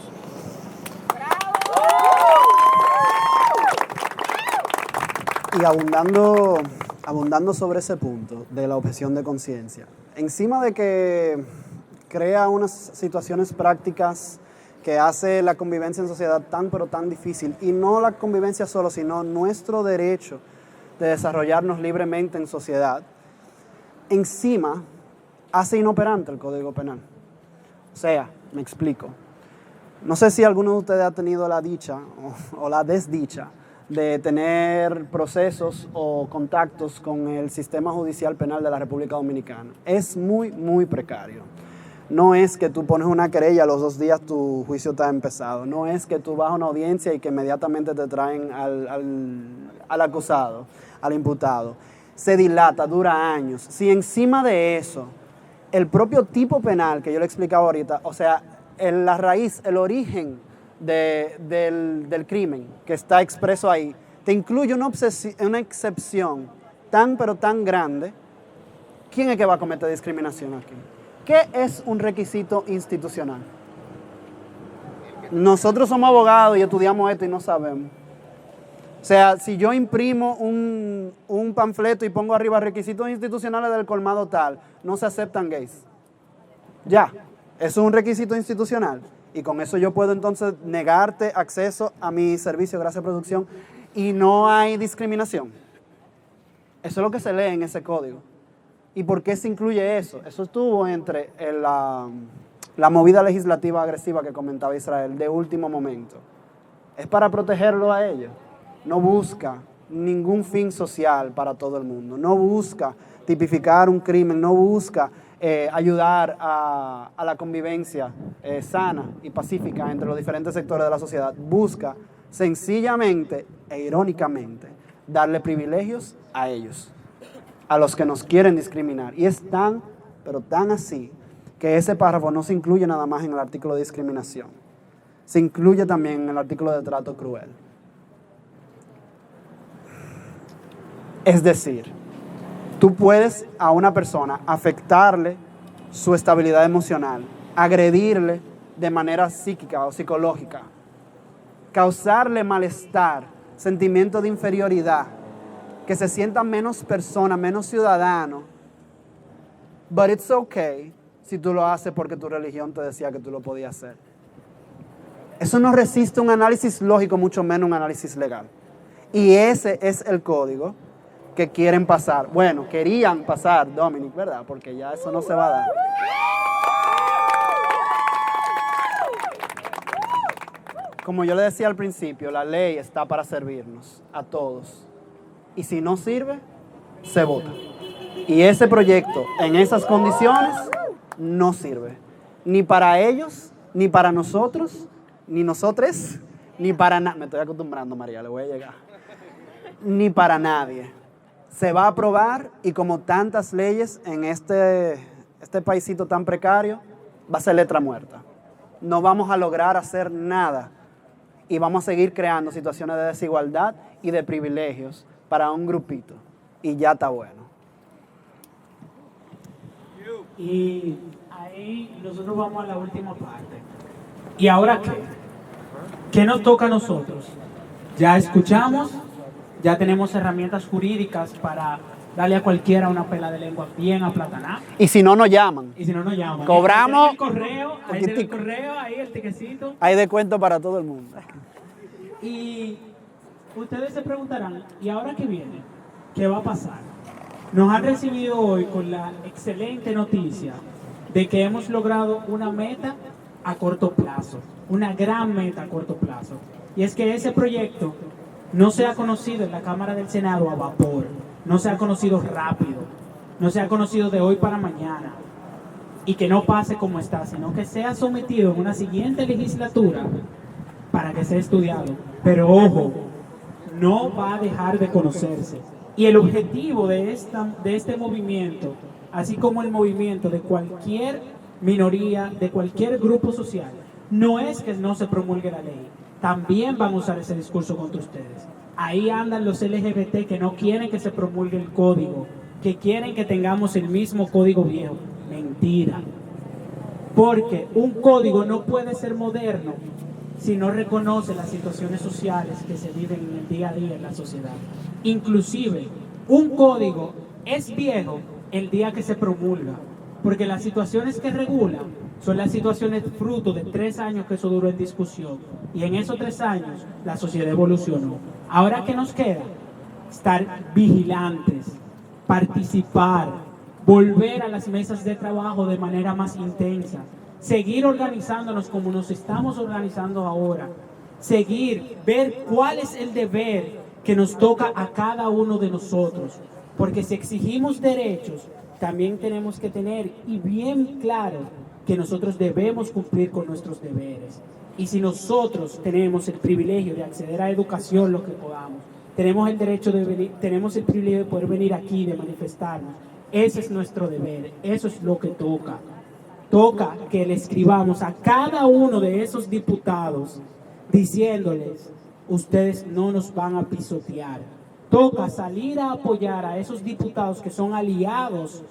Y abundando sobre ese punto de la objeción de conciencia, encima de que crea unas situaciones prácticas que hace la convivencia en sociedad tan pero tan difícil, y no la convivencia solo, sino nuestro derecho de desarrollarnos libremente en sociedad, encima hace inoperante el Código Penal. O sea, me explico. No sé si alguno de ustedes ha tenido la dicha o la desdicha de tener procesos o contactos con el sistema judicial penal de la República Dominicana. Es muy, muy precario. No es que tú pones una querella, a los 2 días tu juicio está empezado. No es que tú vas a una audiencia y que inmediatamente te traen al acusado, al imputado. Se dilata, dura años. Si encima de eso, el propio tipo penal que yo le explicaba ahorita, o sea, la raíz, el origen del crimen que está expreso ahí, te incluye una excepción tan pero tan grande, ¿quién es que va a cometer discriminación aquí? ¿Qué es un requisito institucional? Nosotros somos abogados y estudiamos esto y no sabemos. O sea, si yo imprimo un panfleto y pongo arriba requisitos institucionales del colmado tal, no se aceptan gays. Ya, eso es un requisito institucional. Y con eso yo puedo entonces negarte acceso a mi servicio, gracias a producción, y no hay discriminación. Eso es lo que se lee en ese código. ¿Y por qué se incluye eso? Eso estuvo entre la movida legislativa agresiva que comentaba Israel de último momento. Es para protegerlo a ellos. No busca ningún fin social para todo el mundo. No busca tipificar un crimen, no busca ayudar a la convivencia sana y pacífica entre los diferentes sectores de la sociedad. Busca sencillamente e irónicamente darle privilegios a ellos, a los que nos quieren discriminar. Y es tan, pero tan así, que ese párrafo no se incluye nada más en el artículo de discriminación. Se incluye también en el artículo de trato cruel. Es decir, tú puedes a una persona afectarle su estabilidad emocional, agredirle de manera psíquica o psicológica, causarle malestar, sentimiento de inferioridad, que se sienta menos persona, menos ciudadano. But it's okay si tú lo haces porque tu religión te decía que tú lo podías hacer. Eso no resiste un análisis lógico, mucho menos un análisis legal. Y ese es el código que quieren pasar. Bueno, querían pasar, Dominic, ¿verdad? Porque ya eso no se va a dar. Como yo le decía al principio, la ley está para servirnos a todos. Y si no sirve, se vota. Y ese proyecto, en esas condiciones, no sirve. Ni para ellos, ni para nosotros, ni ноsotres, ni para nada. Me estoy acostumbrando, María, le voy a llegar. Ni para nadie. Se va a aprobar y como tantas leyes en este paisito tan precario, va a ser letra muerta. No vamos a lograr hacer nada y vamos a seguir creando situaciones de desigualdad y de privilegios para un grupito. Y ya está bueno. Y ahí nosotros vamos a la última parte. ¿Y ahora qué? ¿Qué nos toca a nosotros? Ya escuchamos, ya tenemos herramientas jurídicas para darle a cualquiera una pela de lengua bien aplatanada. Y si no nos llaman, Y si no nos llaman. Cobramos. Ahí tiene el correo, ahí el tiquecito. hay descuento para todo el mundo. Y ustedes se preguntarán, ¿y ahora qué viene? ¿Qué va a pasar? Nos han recibido hoy con la excelente noticia de que hemos logrado una meta a corto plazo, una gran meta a corto plazo. Y es que ese proyecto no se ha conocido en la Cámara del Senado a vapor, no se ha conocido rápido, no se ha conocido de hoy para mañana, y que no pase como está, sino que sea sometido en una siguiente legislatura para que sea estudiado. Pero ojo, no va a dejar de conocerse. Y el objetivo de este movimiento, así como el movimiento de cualquier minoría, de cualquier grupo social, no es que no se promulgue la ley. También van a usar ese discurso contra ustedes. Ahí andan los LGBT que no quieren que se promulgue el código, que quieren que tengamos el mismo código viejo. Mentira. Porque un código no puede ser moderno si no reconoce las situaciones sociales que se viven en el día a día en la sociedad. Inclusive, un código es viejo el día que se promulga, porque las situaciones que regula son las situaciones fruto de 3 años que eso duró en discusión, y en esos 3 años la sociedad evolucionó. Ahora, ¿qué nos queda? Estar vigilantes, participar, volver a las mesas de trabajo de manera más intensa, seguir organizándonos como nos estamos organizando ahora, seguir, ver cuál es el deber que nos toca a cada uno de nosotros, porque si exigimos derechos, también tenemos que tener y bien claro que nosotros debemos cumplir con nuestros deberes. Y si nosotros tenemos el privilegio de acceder a educación lo que podamos, tenemos el derecho de venir, tenemos el privilegio de poder venir aquí, de manifestarnos, ese es nuestro deber, eso es lo que toca. Toca que le escribamos a cada uno de esos diputados diciéndoles, ustedes no nos van a pisotear. Toca salir a apoyar a esos diputados que son aliados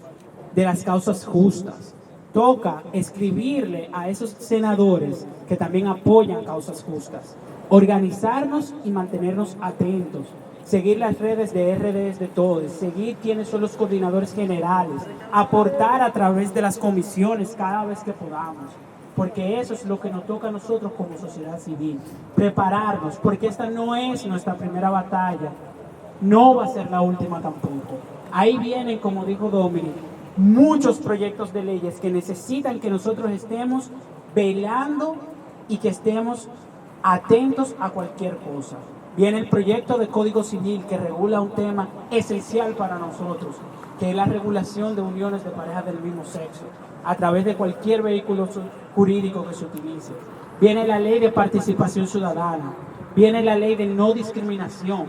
de las causas justas. Toca escribirle a esos senadores que también apoyan causas justas. Organizarnos y mantenernos atentos. Seguir las redes de RDs de todos, seguir quiénes son los coordinadores generales, aportar a través de las comisiones cada vez que podamos, porque eso es lo que nos toca a nosotros como sociedad civil, prepararnos, porque esta no es nuestra primera batalla, no va a ser la última tampoco. Ahí vienen, como dijo Dominic, muchos proyectos de leyes que necesitan que nosotros estemos velando y que estemos atentos a cualquier cosa. Viene el proyecto de Código Civil que regula un tema esencial para nosotros, que es la regulación de uniones de parejas del mismo sexo, a través de cualquier vehículo jurídico que se utilice. Viene la ley de participación ciudadana, viene la ley de no discriminación.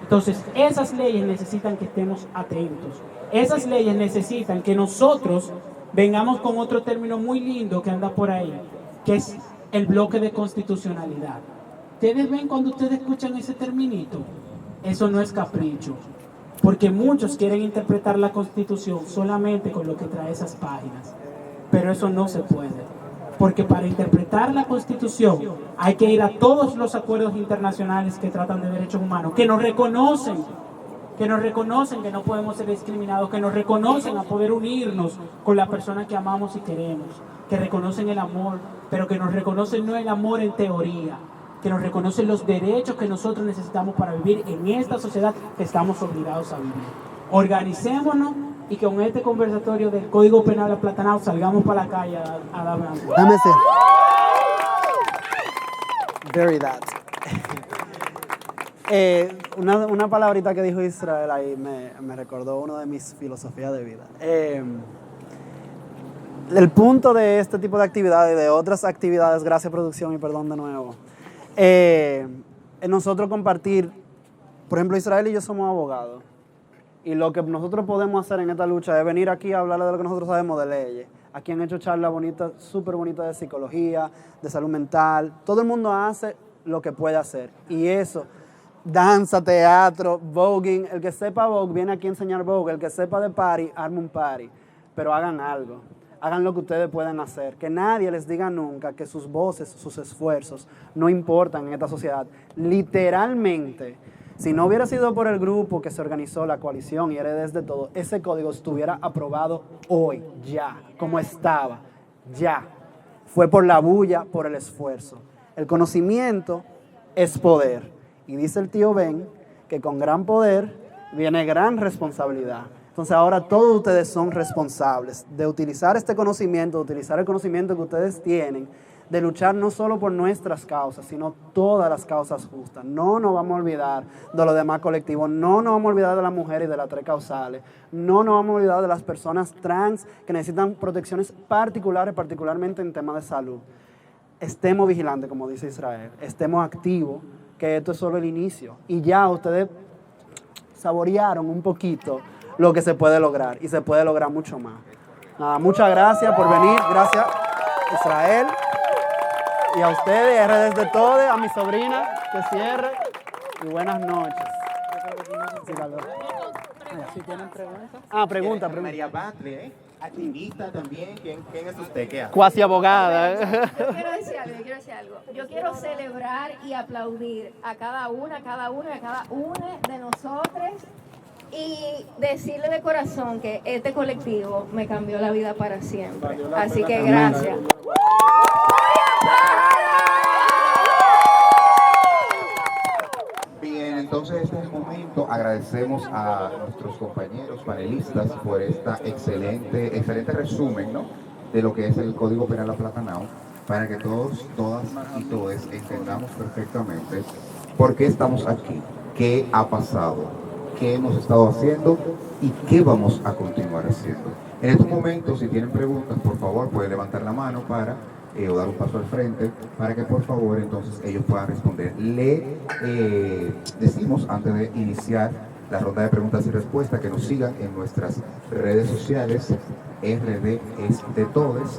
Entonces, esas leyes necesitan que estemos atentos. Esas leyes necesitan que nosotros vengamos con otro término muy lindo que anda por ahí, que es el bloque de constitucionalidad. Ustedes ven cuando ustedes escuchan ese terminito, eso no es capricho, porque muchos quieren interpretar la Constitución solamente con lo que trae esas páginas, pero eso no se puede, porque para interpretar la Constitución hay que ir a todos los acuerdos internacionales que tratan de derechos humanos, que nos reconocen que no podemos ser discriminados, que nos reconocen a poder unirnos con la persona que amamos y queremos, que reconocen el amor, pero que nos reconocen no el amor en teoría, que nos reconocen los derechos que nosotros necesitamos para vivir en esta sociedad que estamos obligados a vivir. Organicémonos y que con este conversatorio del Código Penal aplatanado salgamos para la calle a dar una... Dame ese. Very that. Una palabrita que dijo Israel ahí me recordó una de mis filosofías de vida. El punto de este tipo de actividades y de otras actividades, gracias producción y perdón de nuevo, es nosotros compartir, por ejemplo, Israel y yo somos abogados, y lo que nosotros podemos hacer en esta lucha es venir aquí a hablarle de lo que nosotros sabemos de leyes. Aquí han hecho charlas bonitas, súper bonitas de psicología, de salud mental. Todo el mundo hace lo que puede hacer. Y eso, danza, teatro, voguing. El que sepa vogue viene aquí a enseñar vogue. El que sepa de party, arma un party. Pero hagan algo. Hagan lo que ustedes puedan hacer. Que nadie les diga nunca que sus voces, sus esfuerzos no importan en esta sociedad. Literalmente, si no hubiera sido por el grupo que se organizó, la coalición y Heredes de Todo, ese código estuviera aprobado hoy, ya, como estaba, ya. Fue por la bulla, por el esfuerzo. El conocimiento es poder. Y dice el tío Ben que con gran poder viene gran responsabilidad. Entonces ahora todos ustedes son responsables de utilizar este conocimiento, de utilizar el conocimiento que ustedes tienen, de luchar no solo por nuestras causas, sino todas las causas justas. No nos vamos a olvidar de los demás colectivos, no nos vamos a olvidar de las mujeres y de las 3 causales, no nos vamos a olvidar de las personas trans que necesitan protecciones particulares, particularmente en temas de salud. Estemos vigilantes, como dice Israel, estemos activos, que esto es solo el inicio. Y ya ustedes saborearon un poquito lo que se puede lograr, y se puede lograr mucho más. Nada, muchas gracias por venir, gracias Israel. Y a ustedes, Redes de Todo, a mi sobrina, que cierre. Y buenas noches. Si tienen preguntas. Pregunta. María Batlle, activista también. ¿Quién es usted? ¿Qué hace? Cuasi abogada. Yo quiero decir algo. Yo quiero celebrar y aplaudir a cada una de nosotros y decirle de corazón que este colectivo me cambió la vida para siempre. Así que gracias. Bien, entonces este es el momento. Agradecemos a nuestros compañeros panelistas por esta excelente resumen, ¿no?, de lo que es el Código Penal aplatanado, para que todos, todas y todos entendamos perfectamente por qué estamos aquí, qué ha pasado, qué hemos estado haciendo y qué vamos a continuar haciendo. En estos momentos, si tienen preguntas, por favor, pueden levantar la mano para o dar un paso al frente, para que por favor entonces ellos puedan responder. Le decimos, antes de iniciar la ronda de preguntas y respuestas, que nos sigan en nuestras redes sociales, RD es de Todes,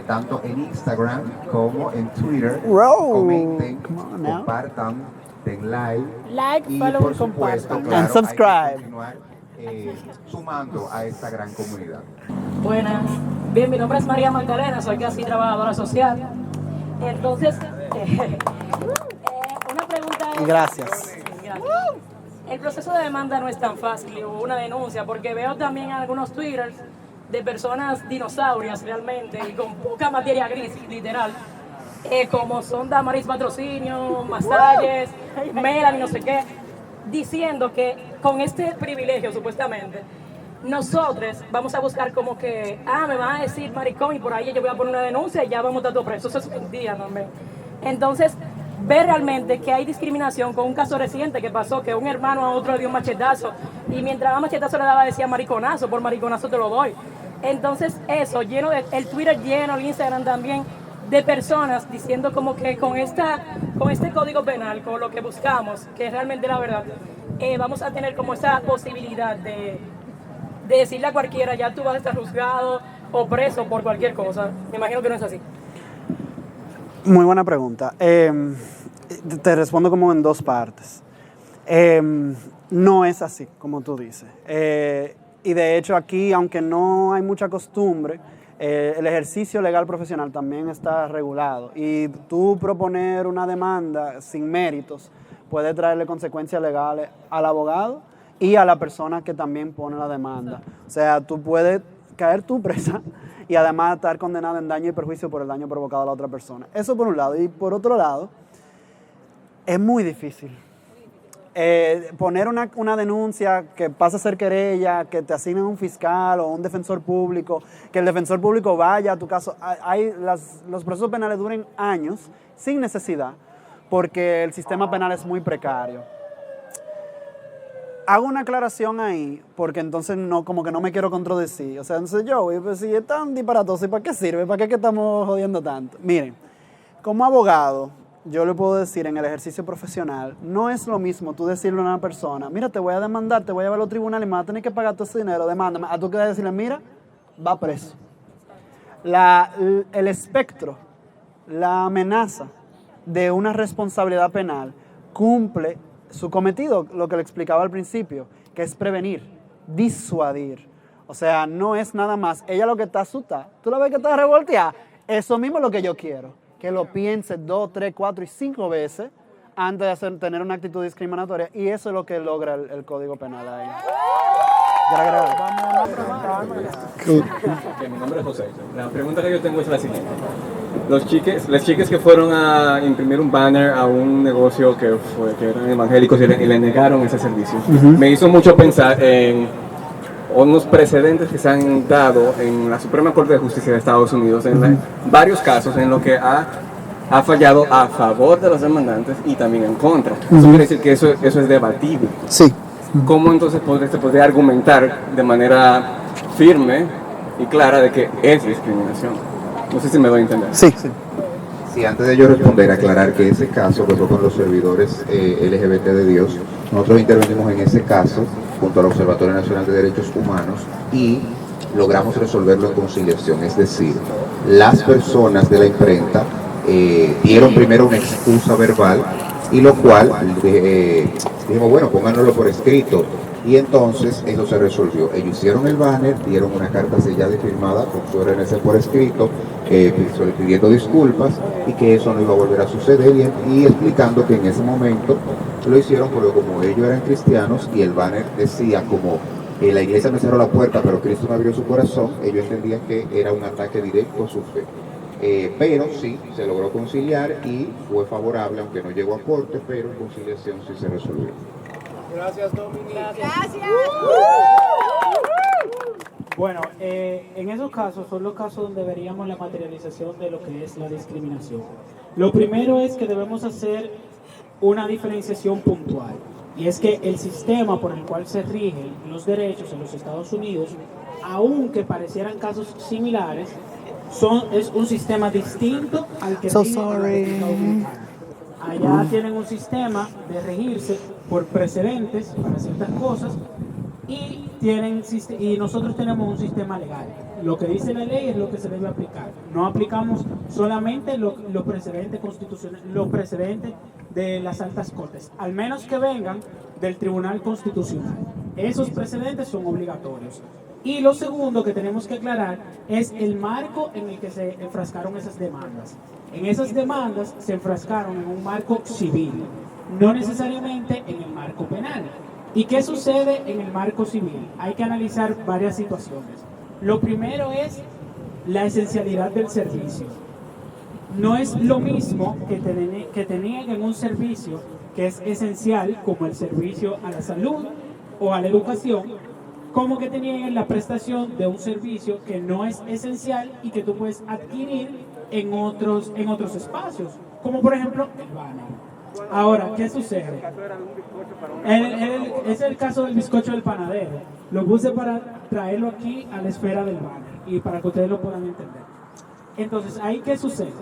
tanto en Instagram como en Twitter. Comenten, compartan, den like, y follow por y supuesto, compartan. claro, And subscribe. hay que continuar sumando a esta gran comunidad. Buenas, bien, mi nombre es María Magdalena, soy casi trabajadora social. Entonces, una pregunta es... Gracias. Gracias. El proceso de demanda no es tan fácil, o una denuncia, porque veo también algunos twitters de personas dinosaurias realmente, y con poca materia gris, literal, como son Damaris Patrocinio, Masalles, Melanie, no sé qué, diciendo que con este privilegio, supuestamente, nosotros vamos a buscar como que, me van a decir maricón y por ahí yo voy a poner una denuncia y ya vamos a estar todos presos. Eso es mentira también. Entonces, ver realmente que hay discriminación con un caso reciente que pasó, que un hermano a otro le dio un machetazo y mientras más machetazo le daba decía mariconazo, por mariconazo te lo doy. Entonces, eso, lleno de, el Twitter lleno, el Instagram también, de personas diciendo como que con este código penal, con lo que buscamos, que es realmente la verdad, vamos a tener como esa posibilidad de decirle a cualquiera, ya tú vas a estar juzgado o preso por cualquier cosa. Me imagino que no es así. Muy buena pregunta. Te respondo como en 2 partes. No es así, como tú dices. Y de hecho aquí, aunque no hay mucha costumbre, el ejercicio legal profesional también está regulado. Y tú proponer una demanda sin méritos puede traerle consecuencias legales al abogado y a la persona que también pone la demanda. O sea, tú puedes caer tú presa y además estar condenado en daño y perjuicio por el daño provocado a la otra persona. Eso por un lado. Y por otro lado, es muy difícil. Poner una denuncia que pasa a ser querella, que te asignen un fiscal o un defensor público, que el defensor público vaya a tu caso. Los procesos penales duran años sin necesidad porque el sistema penal es muy precario. hago una aclaración ahí, porque entonces no, como que no me quiero contradecir. O sea, entonces pues si es tan disparatoso, ¿y para qué sirve? ¿Para qué que estamos jodiendo tanto? Miren, como abogado, yo le puedo decir en el ejercicio profesional, no es lo mismo tú decirle a una persona, mira, te voy a demandar, te voy a llevar a los tribunales, me vas a tener que pagar todo ese dinero, demándame. A tú que decirle, mira, va preso. El espectro, la amenaza de una responsabilidad penal cumple su cometido, lo que le explicaba al principio, que es prevenir, disuadir. O sea, no es nada más. Ella lo que está asustada. ¿Tú la ves que está revolteada? Eso mismo es lo que yo quiero. Que lo piense 2, 3, 4 y 5 veces antes de tener una actitud discriminatoria. Y eso es lo que logra el Código Penal ahí. Mi nombre es José. La pregunta que yo tengo es la siguiente. Las chicas que fueron a imprimir un banner a un negocio que eran evangélicos y le negaron ese servicio, me hizo mucho pensar en unos precedentes que se han dado en la Suprema Corte de Justicia de Estados Unidos, en varios casos en los que ha fallado a favor de los demandantes y también en contra. Eso quiere decir que eso es debatible. Sí. ¿Cómo entonces se podría argumentar de manera firme y clara de que es discriminación? No sé si me doy a entender. Sí. Sí, antes de yo responder, aclarar que ese caso que fue con los servidores LGBT de Dios, nosotros intervenimos en ese caso junto al Observatorio Nacional de Derechos Humanos y logramos resolverlo en conciliación. Es decir, las personas de la imprenta dieron primero una excusa verbal y lo cual dijimos, bueno, pónganoslo por escrito. Y entonces eso se resolvió. Ellos hicieron el banner, dieron una carta sellada y firmada con su RNC por escrito, pidiendo disculpas y que eso no iba a volver a suceder y explicando que en ese momento lo hicieron porque como ellos eran cristianos y el banner decía como la iglesia me cerró la puerta pero Cristo me abrió su corazón, ellos entendían que era un ataque directo a su fe. Pero sí, se logró conciliar y fue favorable, aunque no llegó a corte, pero en conciliación sí se resolvió. Gracias, Dominique. Gracias. Bueno, en esos casos son los casos donde veríamos la materialización de lo que es la discriminación. Lo primero es que debemos hacer una diferenciación puntual, y es que el sistema por el cual se rigen los derechos en los Estados Unidos, aunque parecieran casos similares, es un sistema distinto al que rige en la República Dominicana. Allá tienen un sistema de regirse por precedentes para ciertas cosas y nosotros tenemos un sistema legal. Lo que dice la ley es lo que se debe aplicar. No aplicamos solamente los precedentes constitucionales, los precedentes de las altas cortes, al menos que vengan del Tribunal Constitucional. Esos precedentes son obligatorios. Y lo segundo que tenemos que aclarar es el marco en el que se enfrascaron esas demandas. En esas demandas se enfrascaron en un marco civil, no necesariamente en el marco penal. ¿Y qué sucede en el marco civil? Hay que analizar varias situaciones. Lo primero es la esencialidad del servicio. No es lo mismo que te nieguen un servicio que es esencial, como el servicio a la salud o a la educación, como que te nieguen la prestación de un servicio que no es esencial y que tú puedes adquirir en otros espacios, como por ejemplo el banner. Ahora, ¿qué sucede? Es el caso del bizcocho del panadero. Lo puse para traerlo aquí a la esfera del banner y para que ustedes lo puedan entender. Entonces, ¿ahí qué sucede?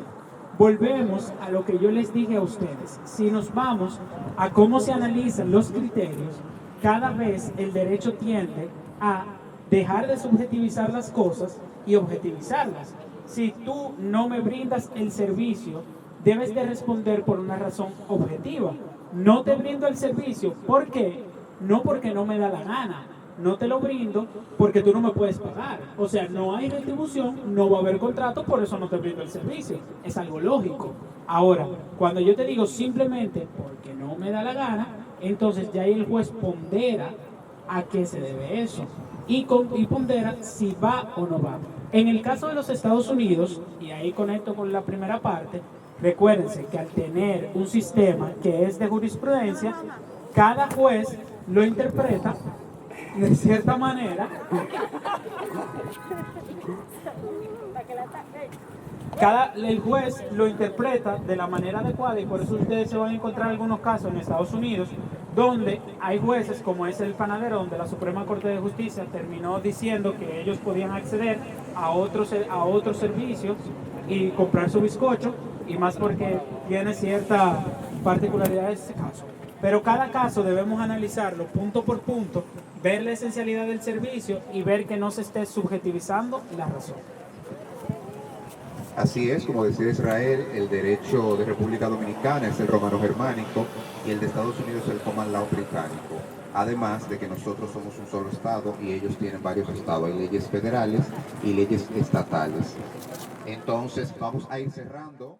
Volvemos a lo que yo les dije a ustedes. Si nos vamos a cómo se analizan los criterios, cada vez el derecho tiende a dejar de subjetivizar las cosas y objetivizarlas. Si tú no me brindas el servicio, debes de responder por una razón objetiva. No te brindo el servicio, ¿por qué? No porque no me da la gana. No te lo brindo porque tú no me puedes pagar. O sea, no hay retribución, no va a haber contrato, por eso no te brindo el servicio. Es algo lógico. Ahora, cuando yo te digo simplemente porque no me da la gana, entonces ya ahí el juez pondera a qué se debe eso y pondera si va o no va. En el caso de los Estados Unidos, y ahí conecto con la primera parte, recuérdense que al tener un sistema que es de jurisprudencia, cada juez lo interpreta de cierta manera. El juez lo interpreta de la manera adecuada y por eso ustedes se van a encontrar algunos casos en Estados Unidos donde hay jueces, como es el panadero, donde la Suprema Corte de Justicia terminó diciendo que ellos podían acceder a otros servicios y comprar su bizcocho, y más porque tiene cierta particularidad ese caso. Pero cada caso debemos analizarlo punto por punto, ver la esencialidad del servicio y ver que no se esté subjetivizando la razón. Así es, como decía Israel, el derecho de República Dominicana es el romano-germánico y el de Estados Unidos es el common law británico. Además de que nosotros somos un solo estado y ellos tienen varios estados. Hay leyes federales y leyes estatales. Entonces, vamos a ir cerrando.